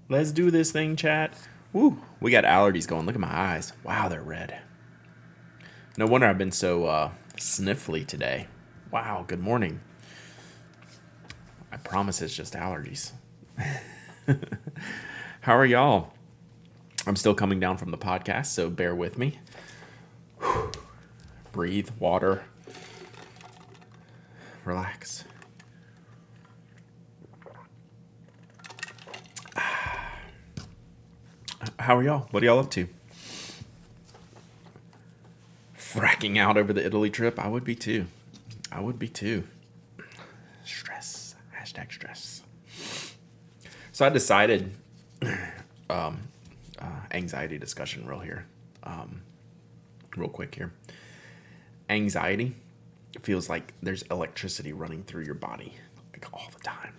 Let's do this thing, chat. Woo, we got allergies going. Look at my eyes. Wow, they're red. No wonder I've been so sniffly today. Wow, good morning. I promise it's just allergies. How are y'all? I'm still coming down from the podcast, so bear with me. Breathe, water, relax. How are y'all? What are y'all up to? Fracking out over the Italy trip? I would be too. I would be too. Stress. Hashtag stress. So I decided, anxiety discussion real quick here. Anxiety feels like there's electricity running through your body like all the time.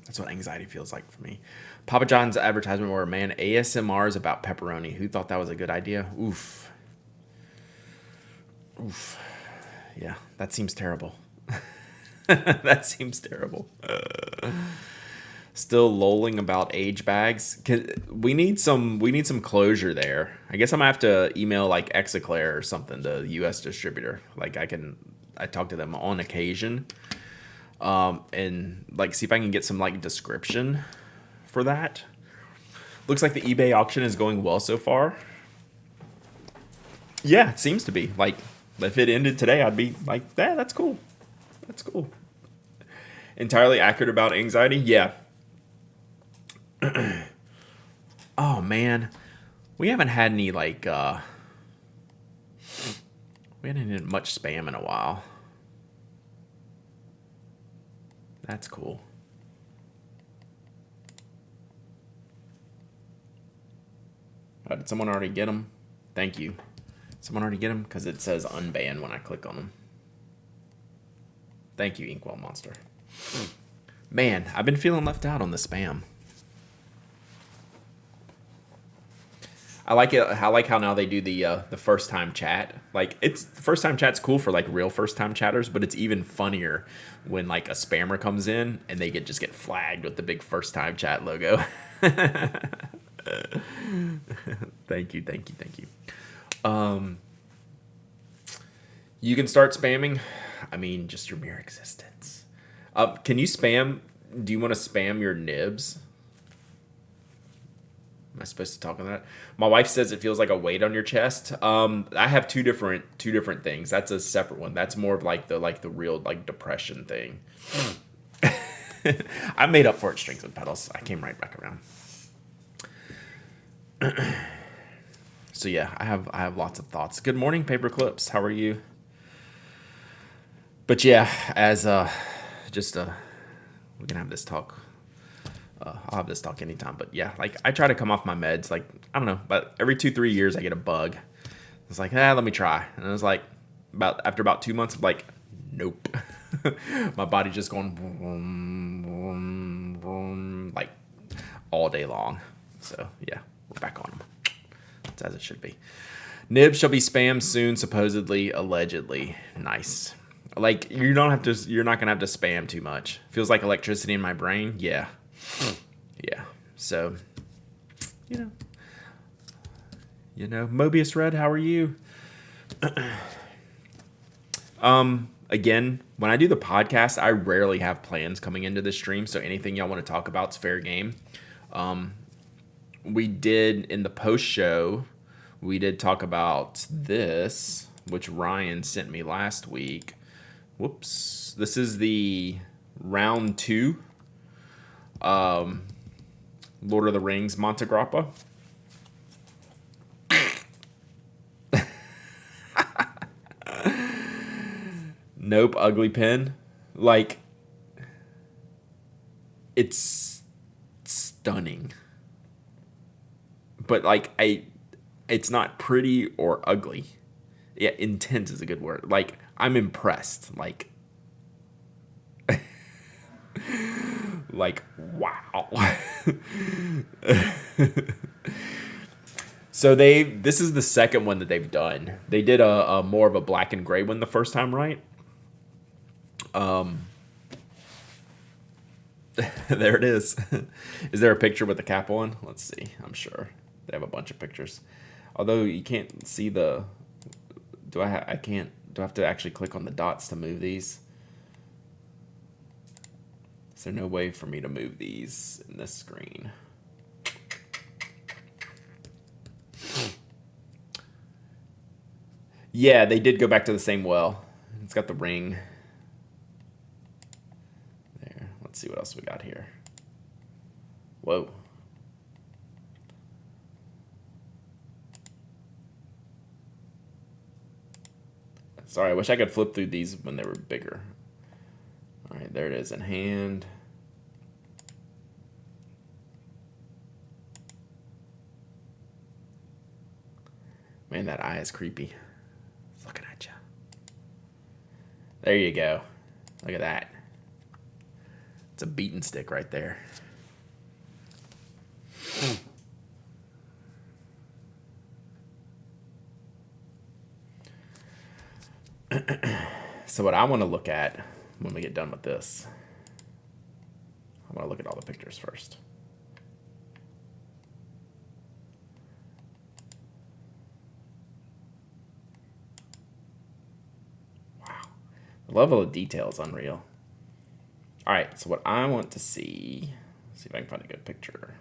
That's what anxiety feels like for me. Papa John's advertisement where, man, ASMR is about pepperoni. Who thought that was a good idea? Oof. Yeah, that seems terrible. That seems terrible. Still lolling about age bags. We need some closure there. I guess I'm gonna have to email like Execlair or something, the U.S. distributor. Like I talk to them on occasion, and like see if I can get some like description for that. Looks like the eBay auction is going well so far. Yeah, it seems to be. Like if it ended today, I'd be like, yeah, that's cool. That's cool. Entirely accurate about anxiety? Yeah. Oh man, we haven't had any like we haven't had much spam in a while. That's cool. Did someone already get them? Thank you. Someone already get them? Because it says unban when I click on them. Thank you, Inkwell Monster. Man, I've been feeling left out on the spam. I like it. I like how now they do the first time chat. Like it's first time chat's cool for like real first time chatters, but it's even funnier when like a spammer comes in and they just get flagged with the big first time chat logo. Thank you. You can start spamming. I mean, just your mere existence. Can you spam? Do you want to spam your nibs? Am I supposed to talk on that? My wife says it feels like a weight on your chest. I have two different things. That's a separate one. That's more of like the real like depression thing. I made up for it, strings and pedals. I came right back around. So yeah, I have lots of thoughts. Good morning, Paper Clips. How are you? But yeah, as we can have this talk. I'll have this talk anytime, but yeah, like I try to come off my meds. Like I don't know, but every 2-3 years I get a bug. It's like, let me try, and it was like after about 2 months, I'm like, nope. My body just going vroom, vroom, vroom, like all day long. So yeah, we're back on them. It's as it should be. Nibs shall be spammed soon, supposedly, allegedly. Nice. Like you're not gonna have to spam too much. Feels like electricity in my brain. Yeah. Yeah. So, you know, Mobius Red, how are you? Again, when I do the podcast, I rarely have plans coming into the stream, so anything y'all want to talk about is fair game. We did in the post show, we did talk about this, which Ryan sent me last week. Whoops. This is the round 2. Lord of the Rings Monte Grappa. Nope, ugly pen. Like, it's stunning. But like it's not pretty or ugly. Yeah, intense is a good word. Like, I'm impressed. Like like wow. So this is the second one that they've done. They did a more of a black and gray one the first time, right? There it is. Is there a picture with the cap on? Let's see. I'm sure they have a bunch of pictures. Although you can't see the. I can't. Do I have to actually click on the dots to move these? Is there no way for me to move these in this screen? Yeah, they did go back to the same well. It's got the ring. There. Let's see what else we got here. Whoa. Sorry, I wish I could flip through these when they were bigger. All right, there it is in hand. Man, that eye is creepy. It's looking at you. There you go. Look at that. It's a beaten stick right there. So what I want to look at when we get done with this, I want to look at all the pictures first. Wow. The level of detail is unreal. All right, so what I want to see, let's see if I can find a good picture.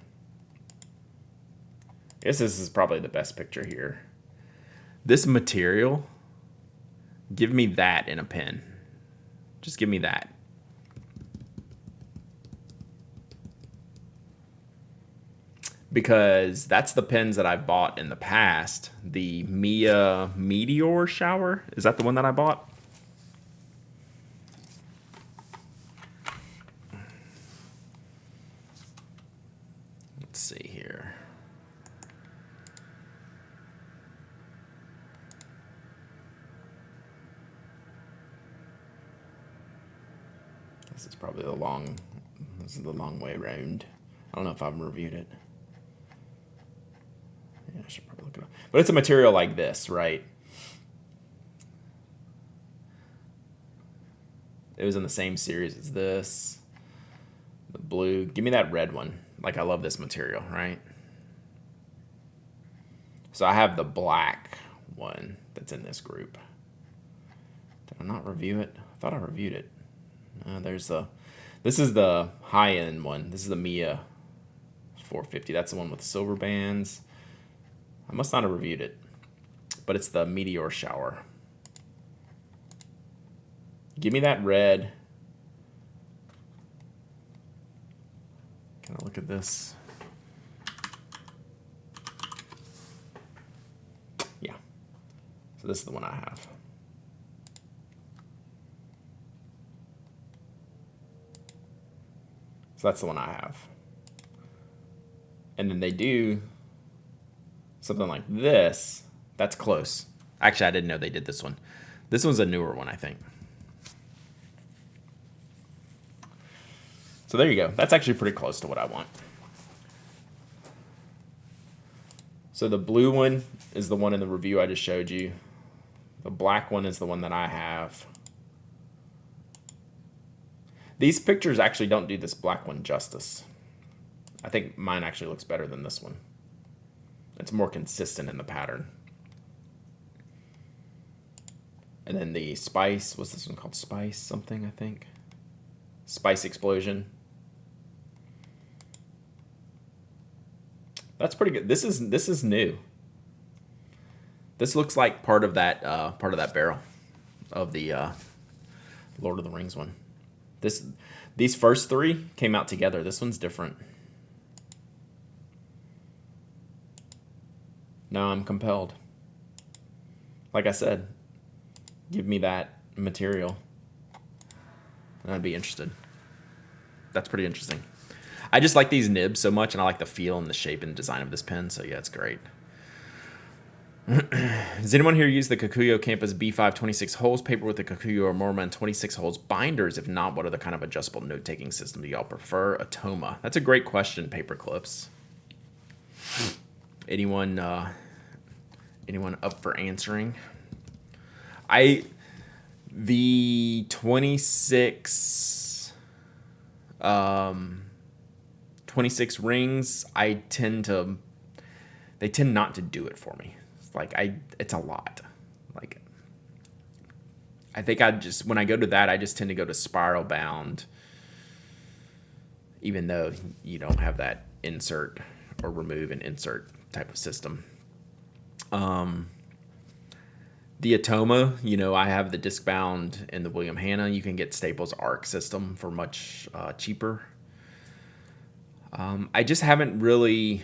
I guess this is probably the best picture here. This material, give me that in a pen. Just give me that. Because that's the pens that I've bought in the past. The Mia Meteor Shower. Is that the one that I bought? Let's see here. This is probably this is the long way around. I don't know if I've reviewed it. Yeah, I should probably look it up. But it's a material like this, right? It was in the same series as this. The blue. Give me that red one. Like, I love this material, right? So I have the black one that's in this group. Did I not review it? I thought I reviewed it. This is the high-end one. This is the Mia 450. That's the one with the silver bands. I must not have reviewed it, but it's the Meteor Shower. Give me that red. Can I look at this? Yeah. So this is the one I have. So that's the one I have. And then they do something like this. That's close. Actually, I didn't know they did this one. This one's a newer one, I think. So there you go. That's actually pretty close to what I want. So the blue one is the one in the review I just showed you. The black one is the one that I have. These pictures actually don't do this black one justice. I think mine actually looks better than this one. It's more consistent in the pattern. And then the Spice, what's this one called? Spice something, I think. Spice Explosion. That's pretty good. This is new. This looks like part of that barrel of the Lord of the Rings one. These first three came out together. This one's different. No, I'm compelled. Like I said, give me that material, and I'd be interested. That's pretty interesting. I just like these nibs so much, and I like the feel and the shape and design of this pen, so yeah, it's great. Does anyone here use the Kikuyo Campus B5 26 holes paper with the Kikuyo or Mormon 26 holes binders? If not, what other kind of adjustable note-taking system do y'all prefer? Atoma. That's a great question, Paper Clips. Anyone up for answering? The 26 26 rings, they tend not to do it for me. It's a lot. Like, I think when I go to that, I just tend to go to spiral bound, even though you don't have that insert or remove and insert type of system. The Atoma, I have the disc bound and the William Hanna. You can get Staples Arc system for much cheaper. I just haven't really.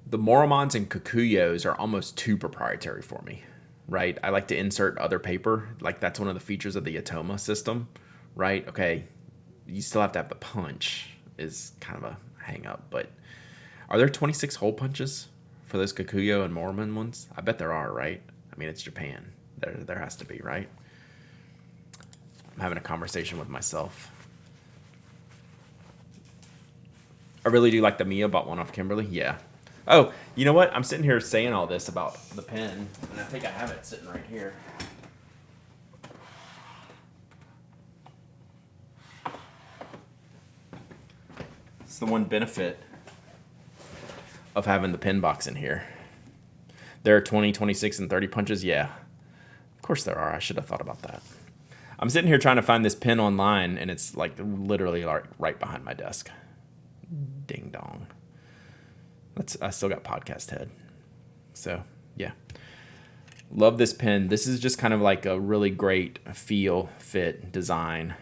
The Moromons and Kukuyos are almost too proprietary for me, right? I like to insert other paper. Like, that's one of the features of the Atoma system, right? Okay, you still have to have the punch is kind of a hang up, but are there 26 hole punches for those Kikuyo and Mormon ones? I bet there are, right? I mean, it's Japan. There has to be, right? I'm having a conversation with myself. I really do like the Mia. Bought one off Kimberly. Yeah. Oh, you know what? I'm sitting here saying all this about the pen, and I think I have it sitting right here. It's the one benefit of having the pen box in here. There are 20, 26, and 30 punches? Yeah. Of course there are. I should have thought about that. I'm sitting here trying to find this pen online, and it's like literally right behind my desk. Ding dong. I still got podcast head. So, yeah. Love this pen. This is just kind of like a really great feel, fit, design.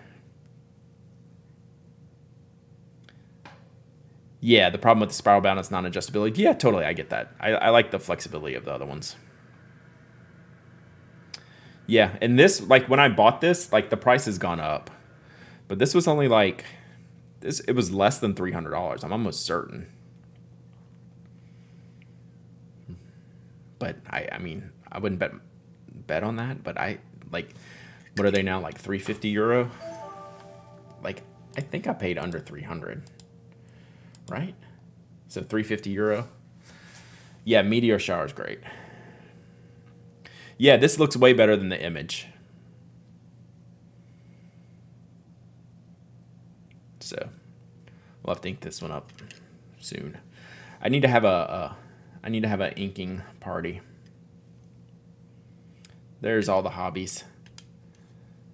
Yeah, the problem with the spiral bound is non-adjustability. Yeah, totally. I get that. I like the flexibility of the other ones. Yeah, and this, like, when I bought this, like, the price has gone up. But this was only like, it was less than $300. I'm almost certain. But I mean, I wouldn't bet on that. But what are they now? Like €350? Like, I think I paid under 300, right? So €350. Yeah, Meteor Shower is great. Yeah, this looks way better than the image. So we'll have to ink this one up soon. I need to have an inking party. There's all the hobbies.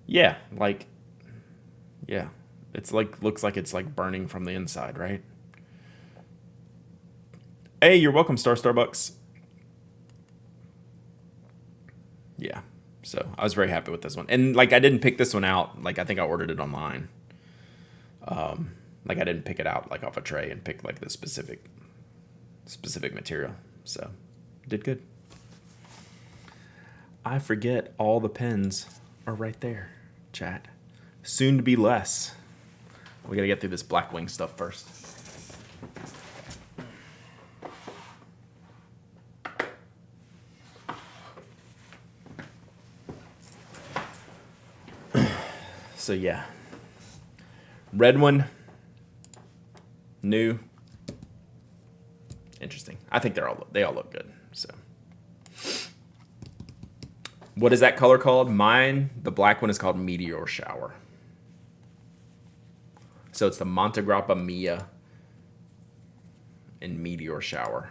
Yeah, it's like, looks like it's like burning from the inside, right? Hey, you're welcome, Starbucks. Yeah, so I was very happy with this one, and like, I didn't pick this one out. Like, I think I ordered it online. Like, I didn't pick it out like off a tray and pick like the specific material. So, did good. I forget all the pens are right there, chat. Soon to be less. We gotta get through this Blackwing stuff first. So yeah, red one, new, interesting. I think they all look good. So, what is that color called? Mine, the black one, is called Meteor Shower. So it's the Montegrappa Mia and Meteor Shower.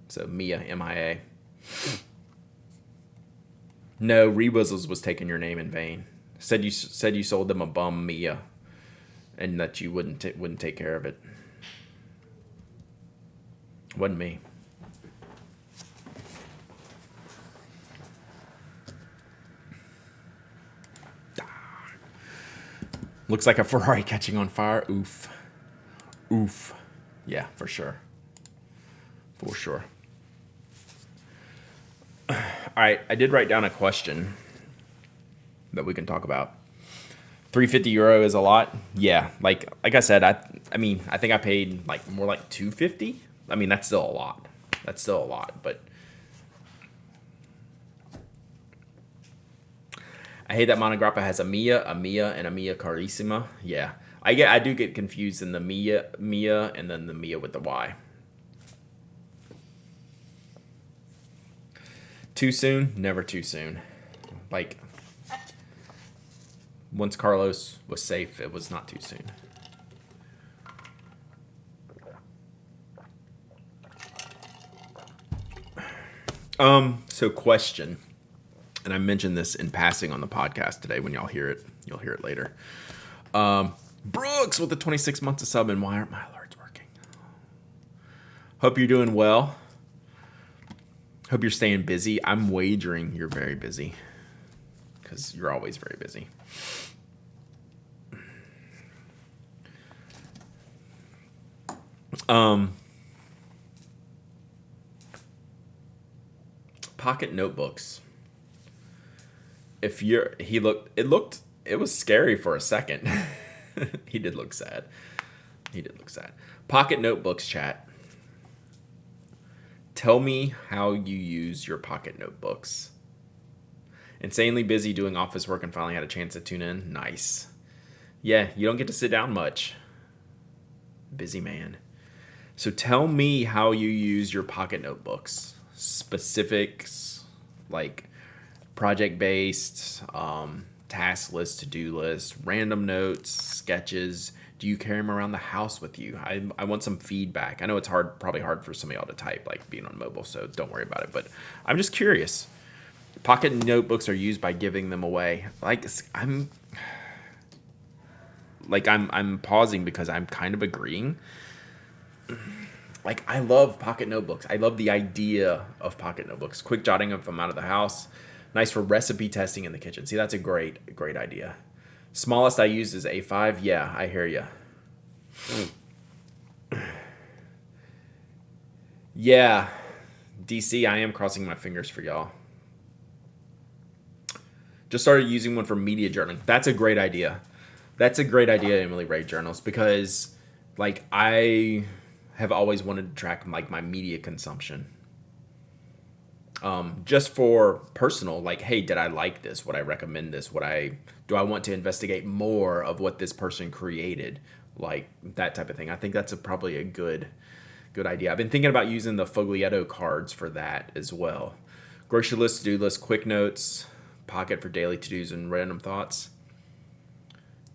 So Mia, M-I-A. No, Rewizzles was taking your name in vain. Said you sold them a bum Mia, and that you wouldn't take care of it. Wasn't me. Looks like a Ferrari catching on fire. Oof. Oof. Yeah, for sure. For sure. All right, I did write down a question that we can talk about. €350 is a lot. Yeah, like I said, I mean, I think I paid like more like $250. I mean, that's still a lot. But I hate that Monograppa has a Mia, and a Mia Carissima. Yeah, I do get confused in the Mia, and then the Mia with the Y. Too soon? Never too soon. Like, Once Carlos was safe, it was not too soon. So question, and I mentioned this in passing on the podcast today. When y'all hear it, you'll hear it later. Brooks with the 26 months of sub, and why aren't my alerts working? Hope you're doing well. Hope you're staying busy. I'm wagering you're very busy, because you're always very busy. Pocket notebooks. It was scary for a second. He did look sad. Pocket notebooks, chat. Tell me how you use your pocket notebooks. Insanely busy doing office work and finally had a chance to tune in. Nice. Yeah, you don't get to sit down much. Busy man. So tell me how you use your pocket notebooks. Specifics, like project-based, task list, to-do list, random notes, sketches. Do you carry them around the house with you? I want some feedback. I know it's probably hard for some of y'all to type, like being on mobile, so don't worry about it. But I'm just curious. Pocket notebooks are used by giving them away. I'm pausing because I'm kind of agreeing. Like, I love pocket notebooks. I love the idea of pocket notebooks. Quick jotting if I'm out of the house. Nice for recipe testing in the kitchen. See, that's a great idea. Smallest I use is A5. Yeah, I hear you. Yeah, DC, I am crossing my fingers for y'all. Just started using one for media journaling. That's a great idea. Emily Ray journals, because like I have always wanted to track like my media consumption. Just for personal, like, hey, did I like this? Would I recommend this? Do I want to investigate more of what this person created? Like that type of thing. I think that's probably a good idea. I've been thinking about using the Foglietto cards for that as well. Grocery list, to-do list, quick notes, pocket for daily to-dos and random thoughts.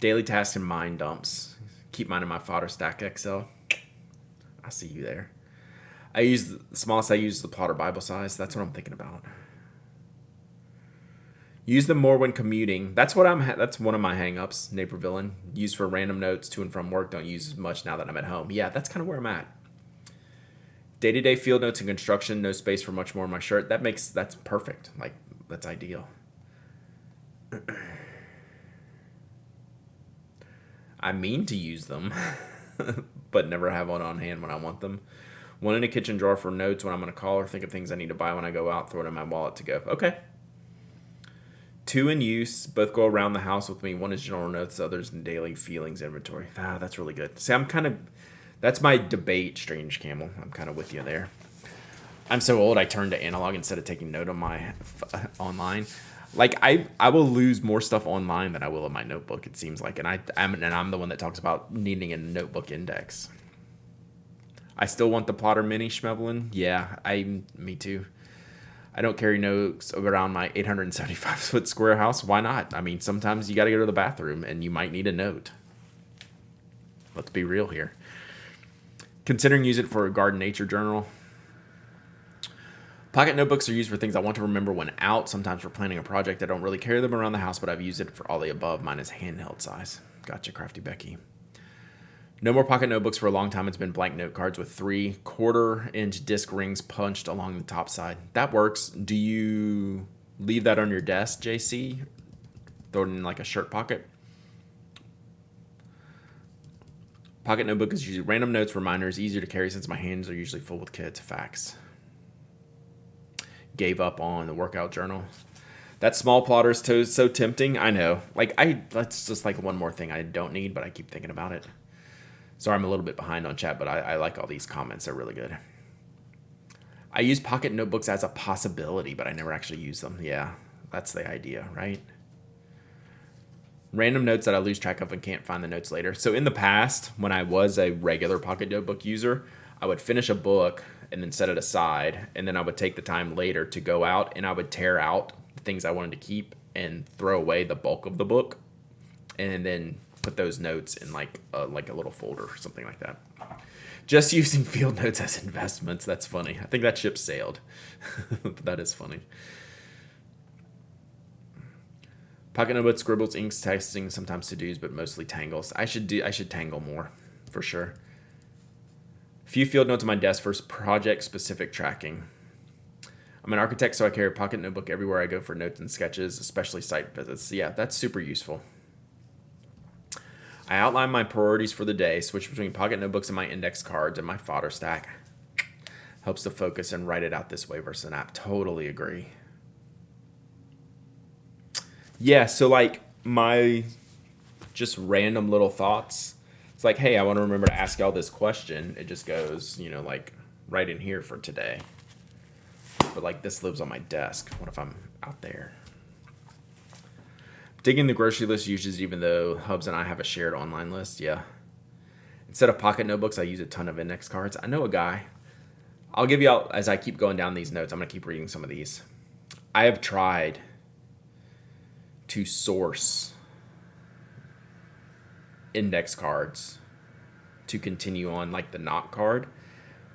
Daily tasks and mind dumps. Keep mine in my fodder stack Excel. I see you there. The smallest I use the plotter Bible size. That's what I'm thinking about. Use them more when commuting. That's one of my hang-ups, Naperville. Use for random notes to and from work. Don't use as much now that I'm at home. Yeah, that's kind of where I'm at. Day-to-day field notes and construction. No space for much more in my shirt. That's perfect. Like, that's ideal. I mean to use them, but never have one on hand when I want them. One in a kitchen drawer for notes when I'm going to call or think of things I need to buy when I go out. Throw it in my wallet to go. Okay. 2 in use. Both go around the house with me. One is general notes, the other's in daily feelings inventory. That's really good. See, that's my debate, Strange Camel. I'm kind of with you there. I'm so old I turned to analog instead of taking note on my online. Like I will lose more stuff online than I will in my notebook, it seems like. And I'm the one that talks about needing a notebook index. I still want the plotter mini Schmevelin. Yeah, me too. I don't carry notes around my 875-foot square house. Why not? I mean, sometimes you got to go to the bathroom and you might need a note. Let's be real here. Considering using it for a garden nature journal. Pocket notebooks are used for things I want to remember when out. Sometimes for planning a project. I don't really carry them around the house, but I've used it for all the above. Mine is handheld size. Gotcha, Crafty Becky. No more pocket notebooks for a long time. It's been blank note cards with 3/4-inch disc rings punched along the top side. That works. Do you leave that on your desk, JC? Throw it in like a shirt pocket? Pocket notebook is usually random notes, reminders, easier to carry since my hands are usually full with kids. Facts. Gave up on the workout journal. That small plotter is so tempting. I know. That's just like one more thing I don't need, but I keep thinking about it. Sorry, I'm a little bit behind on chat, but I like all these comments. They're really good. I use pocket notebooks as a possibility, but I never actually use them. Yeah, that's the idea, right? Random notes that I lose track of and can't find the notes later. So in the past, when I was a regular pocket notebook user, I would finish a book and then set it aside, and then I would take the time later to go out and I would tear out the things I wanted to keep and throw away the bulk of the book. and then put those notes in like a little folder or something like that. Just using field notes as investments. That's funny. I think that ship sailed. But that is funny. Pocket notebook, scribbles, inks, texting, sometimes to-dos, but mostly tangles. I should tangle more, for sure. Few field notes on my desk for project-specific tracking. I'm an architect, so I carry a pocket notebook everywhere I go for notes and sketches, especially site visits. Yeah, that's super useful. I outline my priorities for the day, switch between pocket notebooks and my index cards and my fodder stack. Helps to focus and write it out this way versus an app. Totally agree. Yeah, so like my just random little thoughts. It's like, hey, I want to remember to ask y'all this question. It just goes, like right in here for today. But like this lives on my desk. What if I'm out there? Digging the grocery list uses, even though Hubs and I have a shared online list. Yeah. Instead of pocket notebooks, I use a ton of index cards. I know a guy. I'll give you out as I keep going down these notes. I'm going to keep reading some of these. I have tried to source index cards to continue on, like the knock card.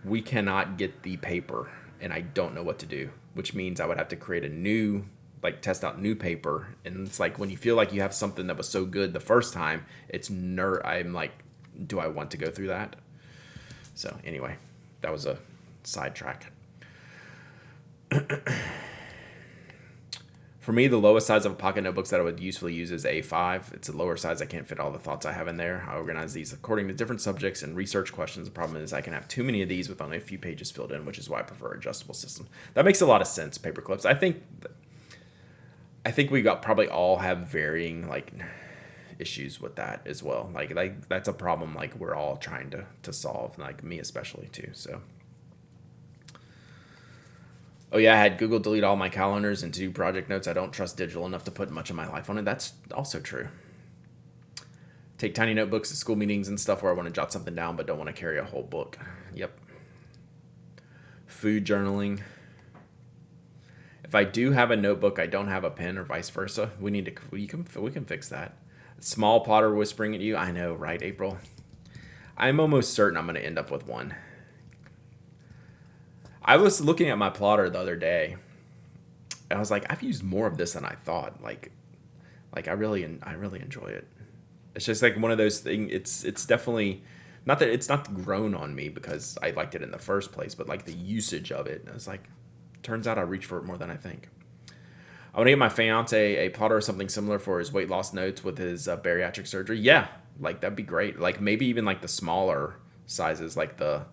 We cannot get the paper, and I don't know what to do, which means I would have to create a new, like test out new paper. And it's like when you feel like you have something that was so good the first time, I'm like, do I want to go through that? So anyway, that was a sidetrack. For me, the lowest size of a pocket notebooks that I would usefully use is A5. It's a lower size. I can't fit all the thoughts I have in there. I organize these according to different subjects and research questions. The problem is I can have too many of these with only a few pages filled in, which is why I prefer adjustable system. That makes a lot of sense, paper clips. I think we probably all have varying like issues with that as well. Like that's a problem like we're all trying to solve, like me especially too. So. Oh yeah, I had Google delete all my calendars and to do project notes. I don't trust digital enough to put much of my life on it. That's also true. Take tiny notebooks at school meetings and stuff where I want to jot something down but don't want to carry a whole book. Yep. Food journaling. If I do have a notebook, I don't have a pen or vice versa. We can fix that. Small plotter whispering at you. I know, right, April? I'm almost certain I'm going to end up with one. I was looking at my plotter the other day. I was like, I've used more of this than I thought. Like I really enjoy it. It's just like one of those things. It's definitely not that it's not grown on me because I liked it in the first place, but like the usage of it. I was like, turns out I reach for it more than I think. I want to get my fiance a plotter or something similar for his weight loss notes with his bariatric surgery. Yeah, like that'd be great. Like maybe even like the smaller sizes, like the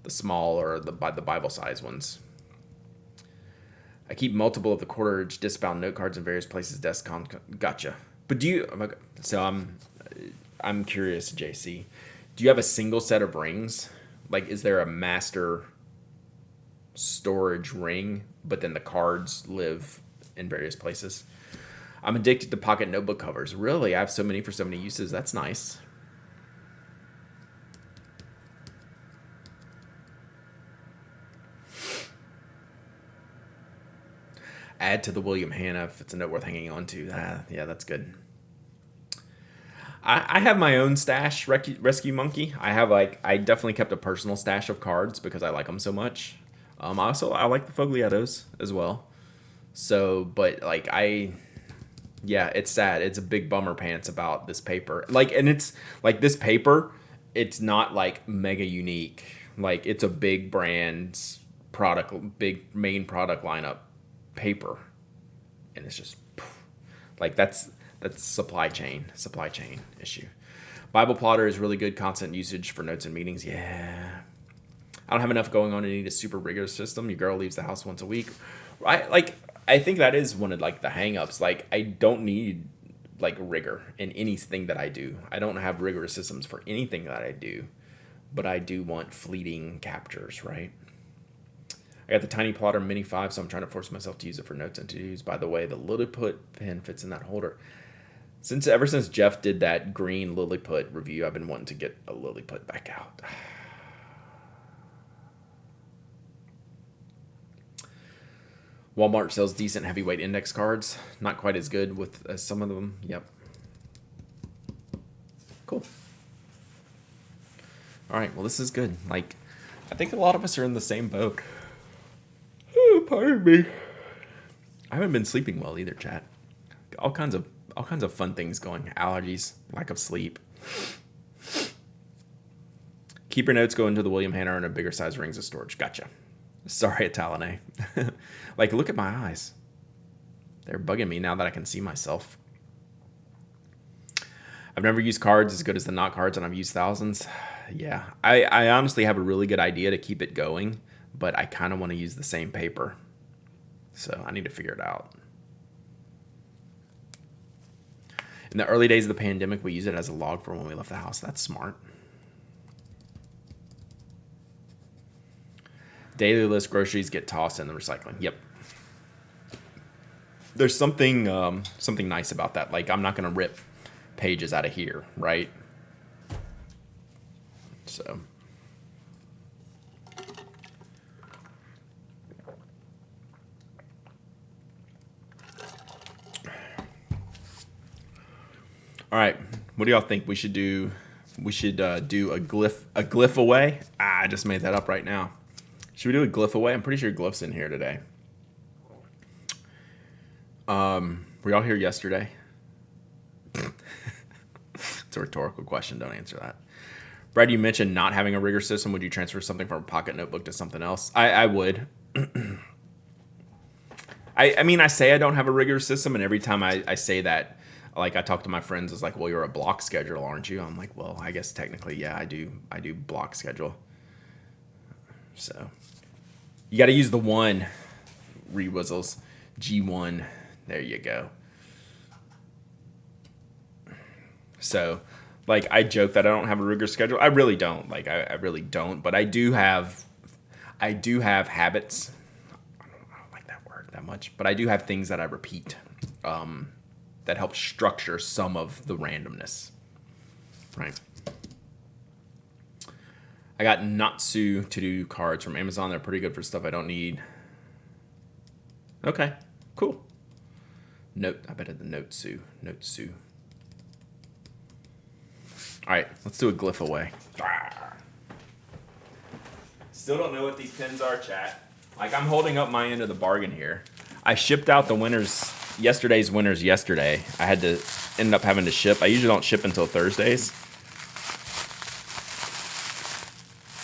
small or the Bible size ones. I keep multiple of the quarter-inch discbound note cards in various places. Gotcha. But do you? So I'm curious, JC. Do you have a single set of rings? Like, is there a master storage ring, but then the cards live in various places? I'm addicted to pocket notebook covers. Really, I have so many for so many uses. That's nice. Add to the William Hanna if it's a note worth hanging on to. Yeah, that's good. I have my own stash, Rescue Monkey. I definitely kept a personal stash of cards because I like them so much. I like the Fogliettos as well. So, but like it's sad. It's a big bummer pants about this paper. Like, and it's like this paper, it's not like mega unique. Like it's a big brand product, big main product lineup paper, and it's just like that's supply chain issue. Bible plotter is really good constant usage for notes and meetings. Yeah, I don't have enough going on to need a super rigorous system. Your girl leaves the house once a week. I think that is one of like the hang-ups. Like I don't need like rigor in anything that I do. I don't have rigorous systems for anything that I do, but I do want fleeting captures, right? I got the Tiny Plotter Mini 5, so I'm trying to force myself to use it for notes and to-dos. By the way, the Lilliput pen fits in that holder. Ever since Jeff did that green Lilliput review, I've been wanting to get a Lilliput back out. Walmart sells decent heavyweight index cards. Not quite as good as some of them. Yep. cool. All right, well, this is good. Like, I think a lot of us are in the same boat. Oh, pardon me. I haven't been sleeping well either, chat. All kinds of fun things going. Allergies, lack of sleep. Keep your notes, go into the William Hanna and a bigger size rings of storage. Gotcha. Sorry, Italene. Like, look at my eyes. They're bugging me now that I can see myself. I've never used cards as good as the Knock cards, and I've used thousands. Yeah, I honestly have a really good idea to keep it going, but I kind of want to use the same paper. So I need to figure it out. In the early days of the pandemic, we used it as a log for when we left the house. That's smart. Daily list groceries get tossed in the recycling. Yep. There's something nice about that. Like, I'm not going to rip pages out of here, right? So. All right, what do y'all think we should do? We should do a glyph away. I just made that up right now. Should we do a glyph away? I'm pretty sure Glyph's in here today. Were y'all here yesterday? It's a rhetorical question. Don't answer that. Brad, you mentioned not having a rigor system. Would you transfer something from a pocket notebook to something else? I would. I mean, I say I don't have a rigor system, and every time I say that, like, I talk to my friends, it's like, well, you're a block schedule, aren't you? I'm like, well, I guess technically, yeah, I do block schedule. So you got to use the one, Rewizzles, G1. There you go. So, like, I joke that I don't have a rigor schedule. I really don't. Like, I really don't. But I do have habits. I don't like that word that much. But I do have things that I repeat. That helps structure some of the randomness, right? I got Natsu to-do cards from Amazon. They're pretty good for stuff I don't need. Okay, cool. I bet it's the Notsu. All right, let's do a glyph away. Still don't know what these pins are, chat. Like, I'm holding up my end of the bargain here. I shipped out the winners. Yesterday's winners yesterday. I had to end up having to ship. I usually don't ship until Thursdays.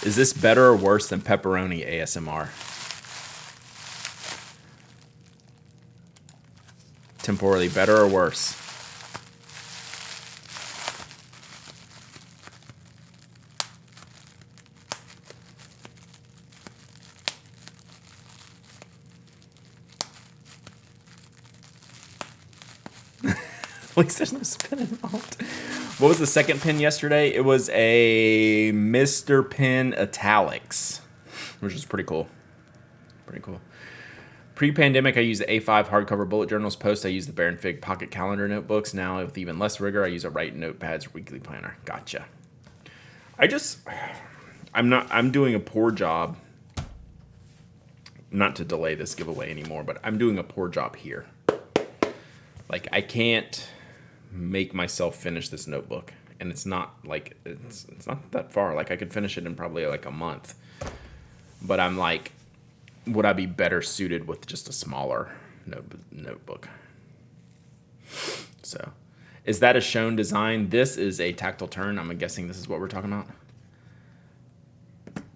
Is this better or worse than pepperoni ASMR? Temporally better or worse? At least there's no spin involved. What was the second pin yesterday? It was a Mr. Pin Italics, which is pretty cool. Pre-pandemic, I used the A5 hardcover bullet journals. Post, I used the Baron Fig pocket calendar notebooks. Now, with even less rigor, I use a Write Notepads weekly planner. Gotcha. I'm doing a poor job. Not to delay this giveaway anymore, but I'm doing a poor job here. Like, I can't make myself finish this notebook, and it's not like it's not that far. Like, I could finish it in probably like a month, but I'm like, would I be better suited with just a smaller notebook? So, is that a shown design? This is a tactile turn. I'm guessing this is what we're talking about.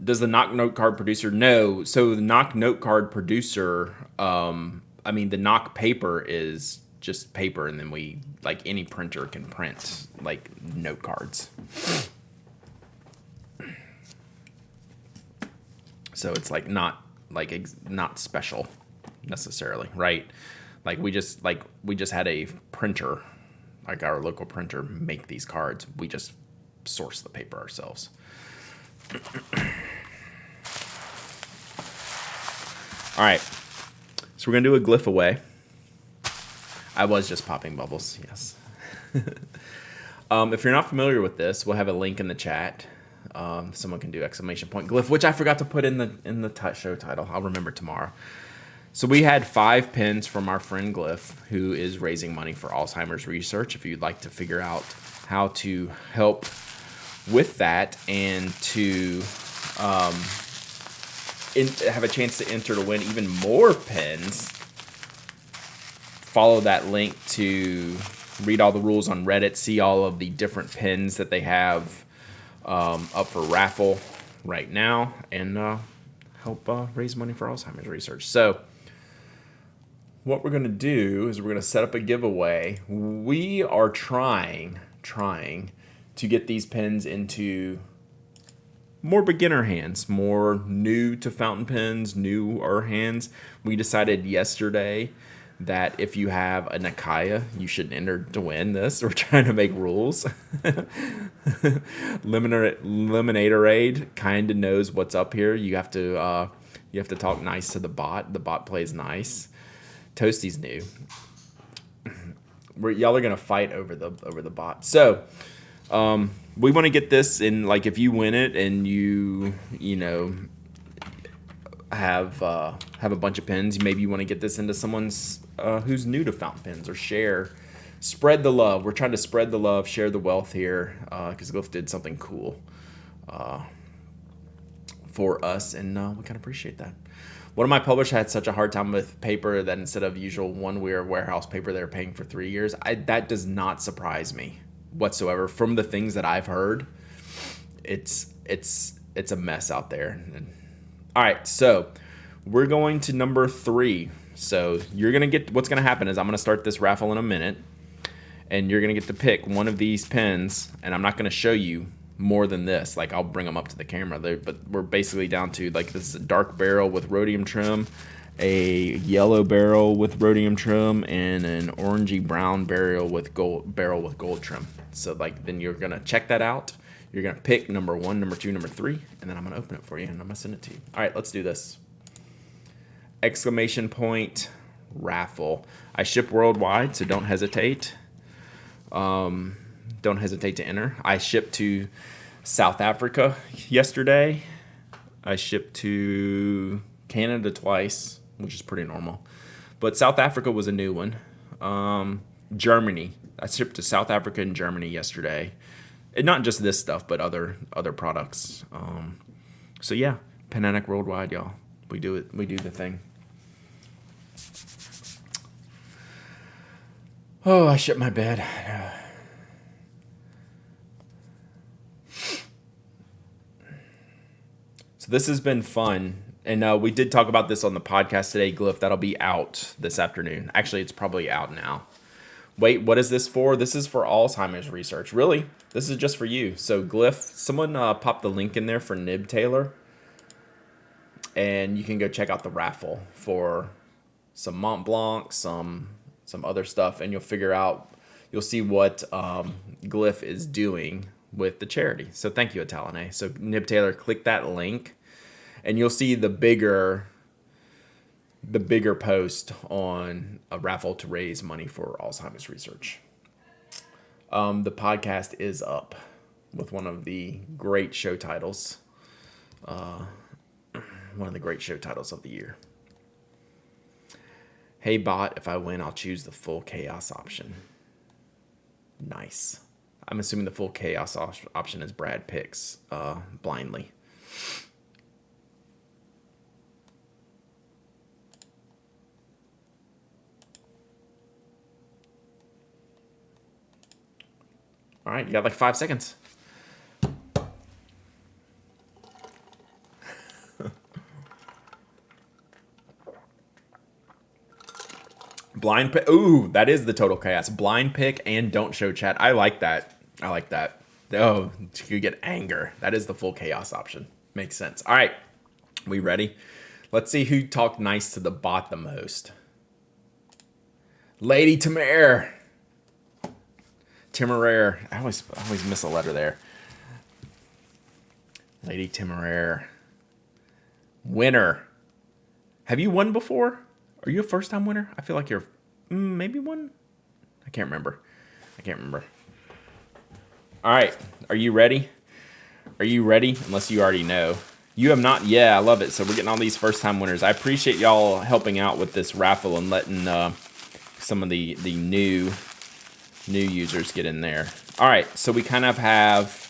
Does the Knock note card producer know? So the Knock note card producer, the Knock paper is just paper, and then we, like, any printer can print, like, note cards. So it's like not special necessarily, right? Like, we just had a printer, like our local printer, make these cards. We just source the paper ourselves. All right, so we're gonna do a glyph away. I was just popping bubbles, yes. If you're not familiar with this, we'll have a link in the chat. Someone can do exclamation point glyph, which I forgot to put in the show title. I'll remember tomorrow. So we had 5 pins from our friend Glyph, who is raising money for Alzheimer's research. If you'd like to figure out how to help with that and to have a chance to enter to win even more pins, follow that link to read all the rules on Reddit, see all of the different pins that they have up for raffle right now, and help raise money for Alzheimer's research. So what we're going to do is we're going to set up a giveaway. We are trying to get these pens into more beginner hands, more new to fountain pens, newer hands. We decided yesterday that if you have a Nakaya, you should enter to win this. We're trying to make rules. Lemonatorade kind of knows what's up here. You have to talk nice to the bot. The bot plays nice. Toasty's new. Y'all are gonna fight over the bot. So we want to get this in. Like, if you win it and you know have a bunch of pens, maybe you want to get this into someone's who's new to fountain pens, or spread the love. We're trying to spread the love, share the wealth here, because Glyph did something cool for us, and we kind of appreciate that. One of my publishers had such a hard time with paper that instead of usual one-year warehouse paper they're paying for 3 years. That does not surprise me whatsoever. From the things that I've heard, it's a mess out there. All right, so we're going to number 3. So you're gonna get, what's gonna happen is I'm gonna start this raffle in a minute, and you're gonna get to pick one of these pens, and I'm not gonna show you more than this. Like, I'll bring them up to the camera there, but we're basically down to, like, this is a dark barrel with rhodium trim, a yellow barrel with rhodium trim, and an orangey brown barrel with gold trim. So, like, then you're gonna check that out. You're gonna pick number 1, number 2, number 3, and then I'm gonna open it for you and I'm gonna send it to you. All right, let's do this. Exclamation point raffle. I ship worldwide, so don't hesitate. Don't hesitate to enter. I shipped to South Africa yesterday. I shipped to Canada twice, which is pretty normal. But South Africa was a new one. Germany. I shipped to South Africa and Germany yesterday. And not just this stuff, but other products. So yeah, Penanic worldwide, y'all. We do it. We do the thing. Oh, I shit my bed. So this has been fun. And we did talk about this on the podcast today, Glyph. That'll be out this afternoon. Actually, it's probably out now. Wait, what is this for? This is for Alzheimer's research. Really? This is just for you. So Glyph, someone popped the link in there for Nib Taylor. And you can go check out the raffle for some Mont Blanc, some other stuff. And you'll see what Glyph is doing with the charity. So thank you, Atalane. So Nib Taylor, click that link. And you'll see the bigger post on a raffle to raise money for Alzheimer's research. The podcast is up with one of the great show titles. One of the great show titles of the year. Hey bot, if I win, I'll choose the full chaos option. Nice. I'm assuming the full chaos option is Brad picks blindly. All right, you got like 5 seconds. Blind pick. Ooh, that is the total chaos. Blind pick and don't show chat. I like that. Oh, you get anger. That is the full chaos option. Makes sense. All right, we ready? Let's see who talked nice to the bot the most. Lady Temeraire. I always miss a letter there. Lady Temeraire. Winner. Have you won before? Are you a first-time winner? I feel like you're maybe one. I can't remember. All right. Are you ready? Unless you already know. You have not? Yeah, I love it. So we're getting all these first-time winners. I appreciate y'all helping out with this raffle and letting some of the new users get in there. All right, so we kind of have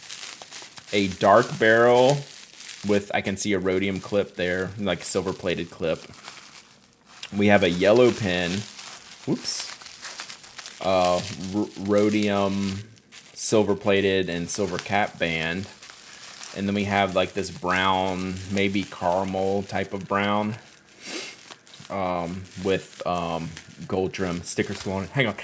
a dark barrel with, I can see a rhodium clip there, like silver-plated clip. We have a yellow pen. Whoops. Rhodium, silver-plated, and silver cap band. And then we have like this brown, maybe caramel type of brown, with gold trim stickers still on it. Hang on.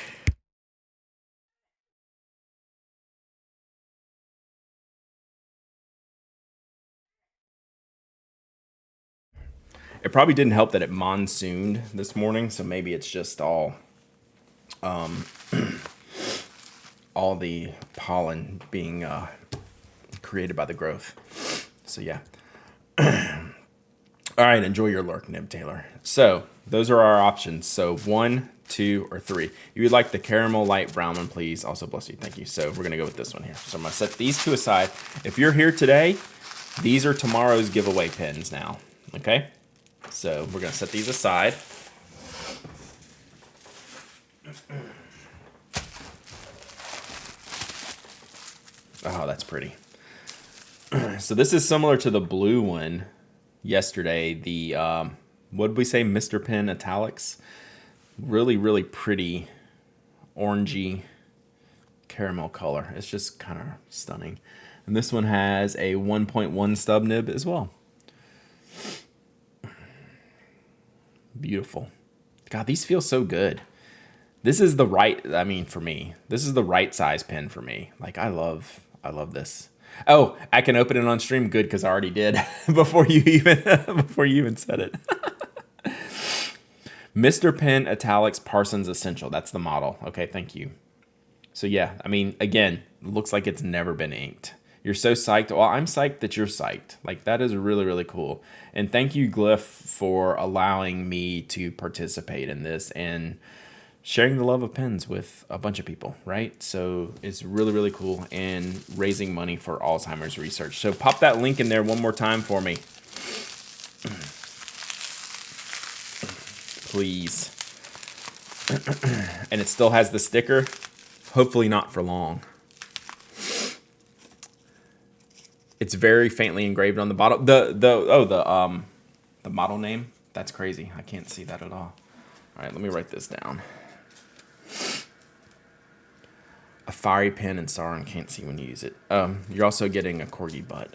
It probably didn't help that it monsooned this morning, so maybe it's just all the pollen being created by the growth. So yeah. All right, enjoy your lurk, Nib Taylor. So those are our options. So 1, 2, or 3. You would like the caramel light brown one, please. Also, bless you. Thank you. So we're gonna go with this one here. So I'm gonna set these two aside. If you're here today, these are tomorrow's giveaway pins now. Okay. So we're gonna set these aside. Oh, that's pretty. So this is similar to the blue one yesterday. The what did we say, Mr. Pen Italics? Really, really pretty orangey caramel color. It's just kind of stunning. And this one has a 1.1 stub nib as well. Beautiful. God, these feel so good. This is the right, I mean, for me, this is the right size pen for me. Like, I love this. Oh, I can open it on stream. Good, because I already did before you even said it. Mr. Pen Italics Parsons Essential. That's the model. Okay, thank you. So yeah, I mean, again, looks like it's never been inked. You're so psyched. Well, I'm psyched that you're psyched. Like, that is really, really cool. And thank you, Glyph, for allowing me to participate in this and sharing the love of pens with a bunch of people, right? So it's really, really cool, and raising money for Alzheimer's research. So pop that link in there one more time for me. Please. And it still has the sticker. Hopefully not for long. It's very faintly engraved on the bottle. The model name. That's crazy. I can't see that at all. All right, let me write this down. A fiery pen, and Sauron can't see when you use it. You're also getting a corgi butt.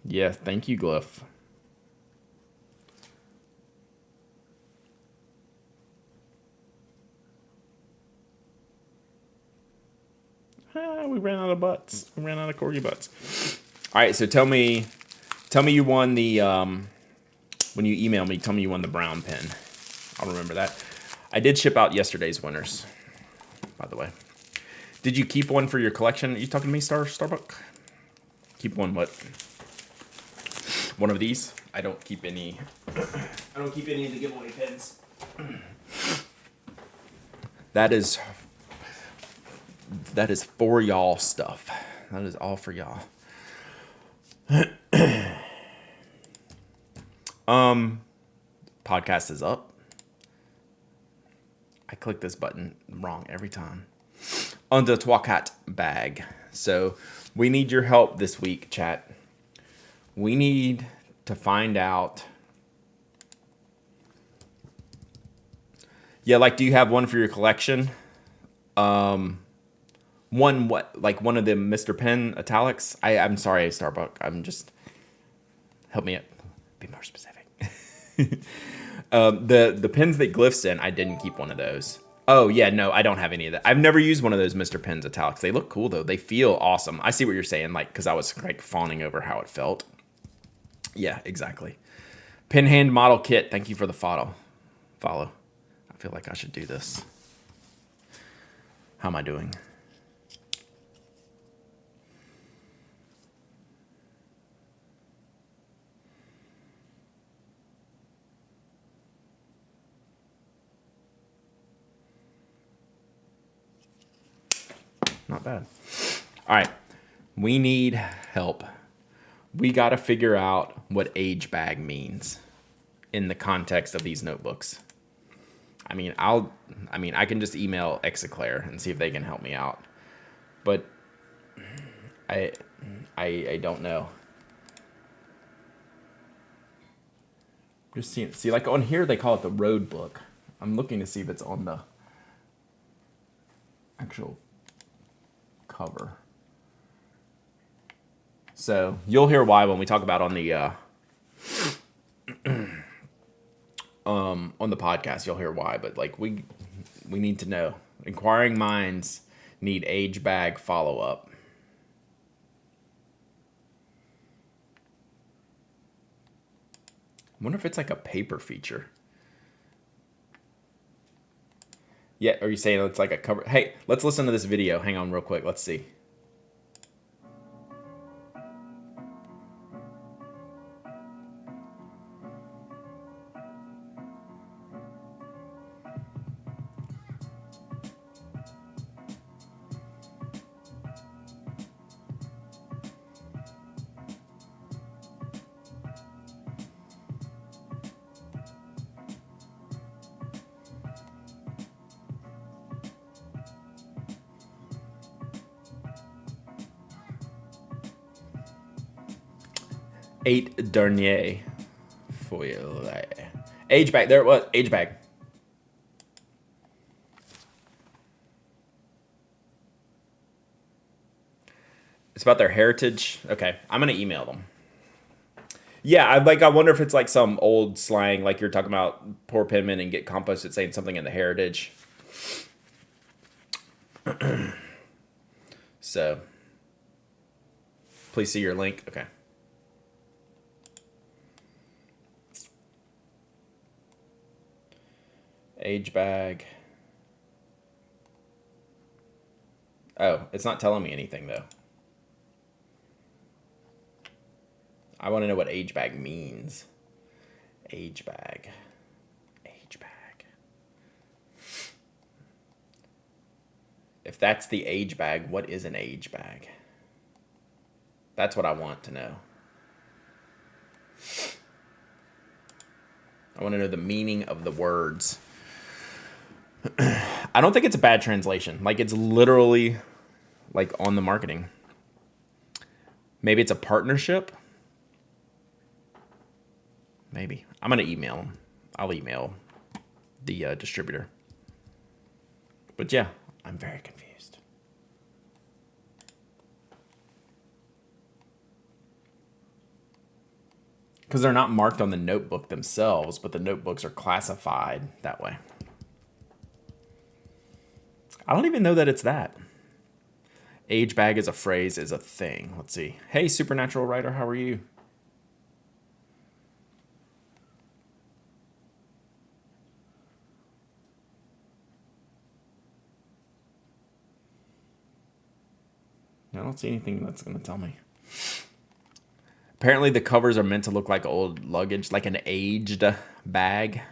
Yeah, thank you, Glyph. We ran out of butts. We ran out of corgi butts. All right, so tell me you won the when you email me. Tell me you won the brown pen. I'll remember that. I did ship out yesterday's winners, by the way. Did you keep one for your collection? Are you talking to me, Starbuck? Keep one what? One of these? I don't keep any. I don't keep any of the giveaway pens. That is for y'all stuff. That is all for y'all. Podcast is up. I click this button wrong every time. On the Twakat bag. So we need your help this week, chat. We need to find out. Yeah, like, do you have one for your collection? One what? Like one of the Mr. Pen Italics? I'm sorry, Starbuck. I'm just, help me out. Be more specific. The pens that Glyph sent, I didn't keep one of those. Oh yeah, no, I don't have any of that. I've never used one of those Mr. Pens Italics. They look cool though. They feel awesome. I see what you're saying, like, because I was like fawning over how it felt. Yeah, exactly. Pen hand model kit. Thank you for the follow. I feel like I should do this. How am I doing? Not bad. All right. We need help. We got to figure out what age bag means in the context of these notebooks. I mean, I can just email Execlair and see if they can help me out. But I don't know. Just see, like on here they call it the road book. I'm looking to see if it's on the actual cover. So you'll hear why when we talk about on the podcast. You'll hear why, but like we need to know. Inquiring minds need age bag follow up. I wonder if it's like a paper feature. Yeah, are you saying it's like a cover? Hey, let's listen to this video. Hang on real quick. Let's see. Eight dernier foil. Age bag. There it was. Age bag. It's about their heritage. Okay, I'm gonna email them. Yeah, I wonder if it's like some old slang, like you're talking about pour penman and get composted, saying something in the heritage. So, please see your link. Okay. Age bag. Oh, it's not telling me anything though. I want to know what age bag means. Age bag. Age bag. If that's the age bag, what is an age bag? That's what I want to know. I want to know the meaning of the words. I don't think it's a bad translation. Like, it's literally like on the marketing. Maybe it's a partnership. Maybe. I'm going to email them. I'll email the distributor. But yeah, I'm very confused. Because they're not marked on the notebook themselves, but the notebooks are classified that way. I don't even know that it's that. Age bag as a phrase is a thing. Let's see. Hey, Supernatural Writer, how are you? I don't see anything that's going to tell me. Apparently the covers are meant to look like old luggage, like an aged bag.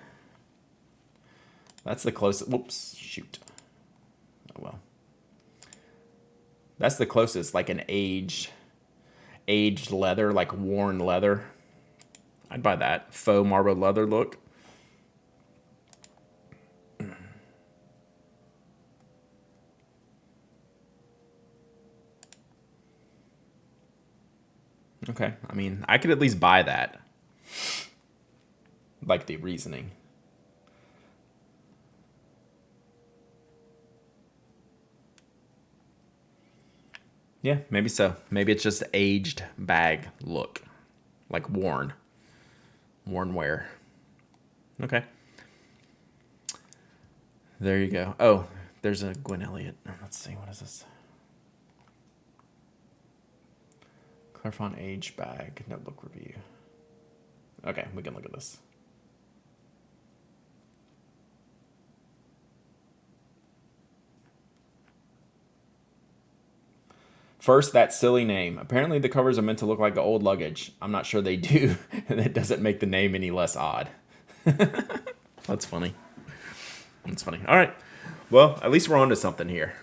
That's the closest. Whoops, shoot. Oh, well. That's the closest, like an aged leather, like worn leather. I'd buy that. Faux marble leather look. Okay, I mean, I could at least buy that. Like the reasoning. Yeah, maybe so. Maybe it's just aged bag look. Like worn. Worn wear. Okay. There you go. Oh, there's a Gwen Elliott. Let's see, what is this? Clarifon age bag notebook review. Okay, we can look at this. First, that silly name. Apparently the covers are meant to look like old luggage. I'm not sure they do, and that doesn't make the name any less odd. That's funny. That's funny. All right. Well, at least we're on to something here.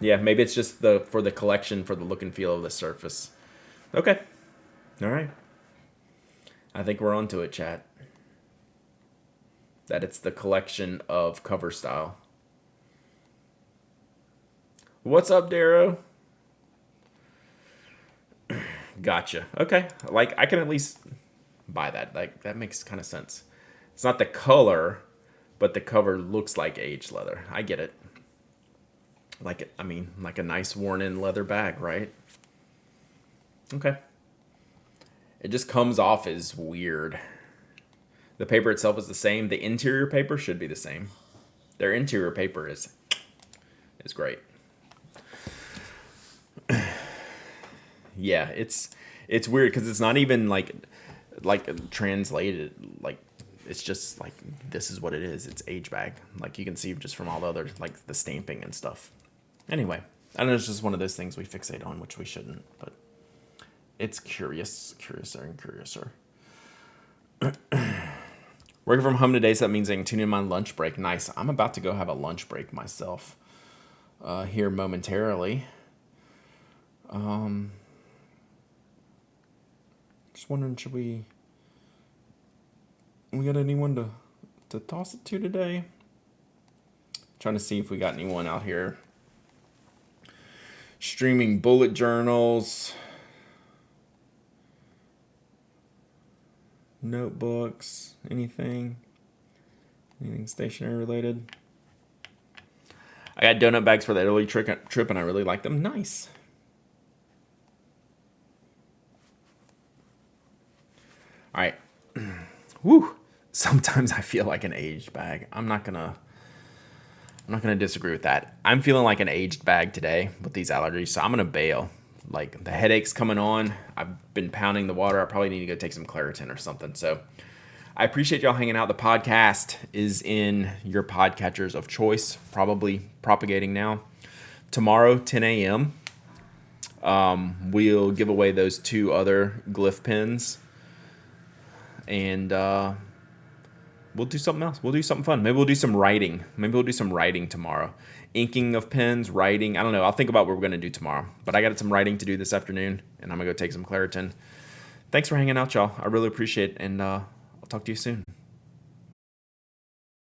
Yeah, maybe it's just for the collection, for the look and feel of the surface. Okay. All right. I think we're onto it, chat. That it's the collection of cover style. What's up, Darrow? Gotcha. Okay. Like, I can at least buy that. Like, that makes kind of sense. It's not the color, but the cover looks like aged leather. I get it. Like, I mean, like a nice worn-in leather bag, right? Okay. It just comes off as weird. The paper itself is the same. The interior paper should be the same. Their interior paper is great. Yeah, it's weird because it's not even like translated. Like, it's just like, this is what it is. It's age bag. Like, you can see just from all the other, like, the stamping and stuff. Anyway, I know it's just one of those things we fixate on, which we shouldn't, but it's curiouser and curiouser. Working from home today, so that means I can tune in my lunch break. Nice. I'm about to go have a lunch break myself here momentarily. Just wondering, should we got anyone to toss it to today? Trying to see if we got anyone out here streaming bullet journals, notebooks, anything stationery related. I got donut bags for the Italy trip, and I really like them. Nice. All right. Woo. Sometimes I feel like an aged bag. I'm not gonna disagree with that. I'm feeling like an aged bag today with these allergies, so I'm gonna bail. Like, the headache's coming on. I've been pounding the water. I probably need to go take some Claritin or something. So I appreciate y'all hanging out. The podcast is in your podcatchers of choice, probably propagating now. Tomorrow, 10 a.m., we'll give away those 2 other glyph pins. And we'll do something else. We'll do something fun. Maybe we'll do some writing. Maybe we'll do some writing tomorrow. Inking of pens, writing. I don't know. I'll think about what we're going to do tomorrow. But I got some writing to do this afternoon, and I'm going to go take some Claritin. Thanks for hanging out, y'all. I really appreciate it, and I'll talk to you soon.